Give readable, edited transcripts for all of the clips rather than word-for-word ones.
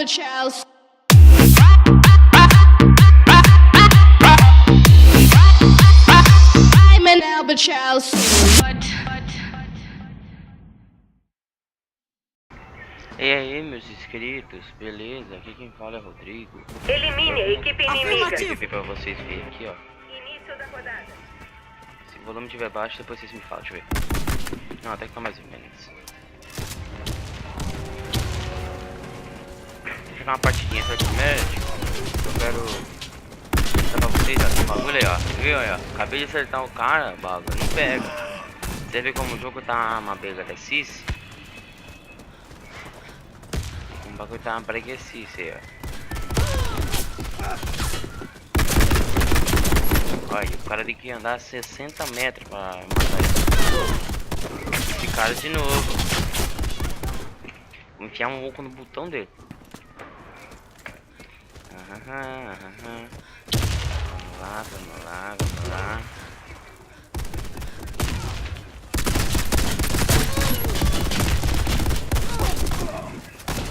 Albert House. I'm in Albert House. E aí, meus inscritos, beleza? Aqui quem fala é Rodrigo. Elimine a equipe inimiga. Eu pra vocês verem aqui, ó. Início da rodada. Se o volume estiver baixo, depois vocês me falam, deixa eu ver. Não, até que tá mais ou menos. Vou jogar uma partidinha só de médico. Eu quero mostrar pra vocês, ó, esse bagulho aí, ó. Viu aí, ó? Acabei de acertar o cara, o bagulho não pega. Você vê como o jogo tá uma begadacice? O bagulho tá uma breguecice aí, ó. Olha, o cara tem que andar 60 metros pra matar esse cara de novo. Vou enfiar um oco no botão dele. Vamos lá, vamos lá, vamos lá.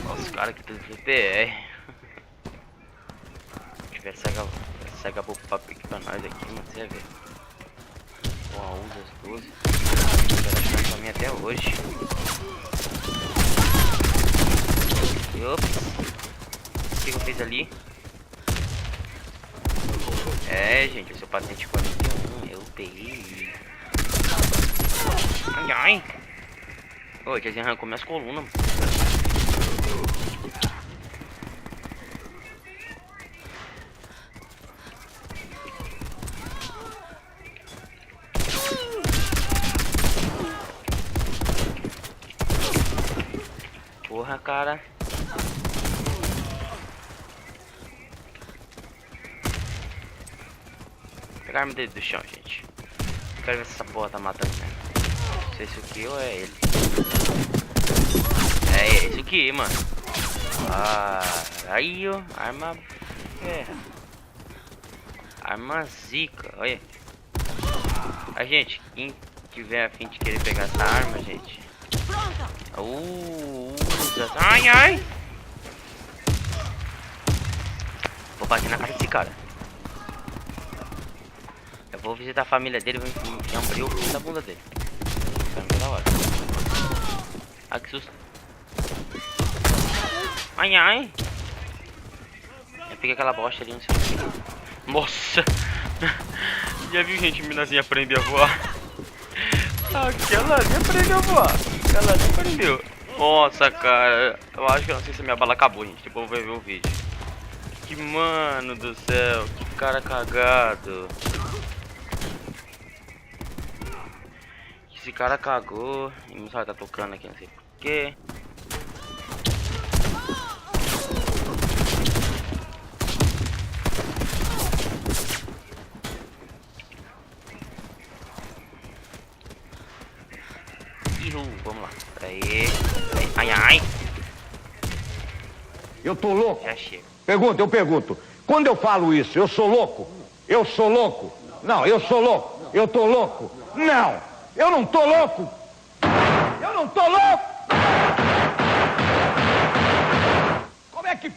Olha os caras que tem GPR. Se tiver cega pro papo aqui pra nós aqui, mas você vai ver. Pô, usa as 12. Quero achar pra mim até hoje. E ops. O que eu fiz ali? É, gente, eu sou patente 41. Eu peguei. Ai, ai. Ô, já arrancou minhas colunas. Porra, cara. Pegar a arma dele do chão, gente. Quero ver se essa porra tá matando mesmo. Não sei se o que ou é ele. É esse aqui, mano. Ah, aí, ó. Arma. É. Arma zica, olha. A gente, quem tiver a fim de querer pegar essa arma, gente. Usa. Ai, ai. Vou bater na cara desse cara. Eu vou visitar a família dele, vou enfiar um bril na bunda dele. Vai me dar hora. Ah, que susto. Ai, ai. Eu peguei aquela bosta ali, não sei o que. Nossa. Já viu, gente, minazinha aprender a voar? Aquela ali aprendeu a voar. Aquela ali aprendeu. Nossa, cara. Eu acho que eu não sei se a minha bala acabou, gente. Depois eu vou ver o vídeo. Que mano do céu. Que cara cagado. Esse cara cagou. E não sabe, tá tocando aqui, não sei porquê. Vamos lá. Aí. Ai, ai. Eu tô louco? Já chega. Eu pergunto. Quando eu falo isso, eu sou louco? Eu sou louco? Não, eu sou louco. Eu tô louco? Não, eu não tô louco. Eu não tô louco.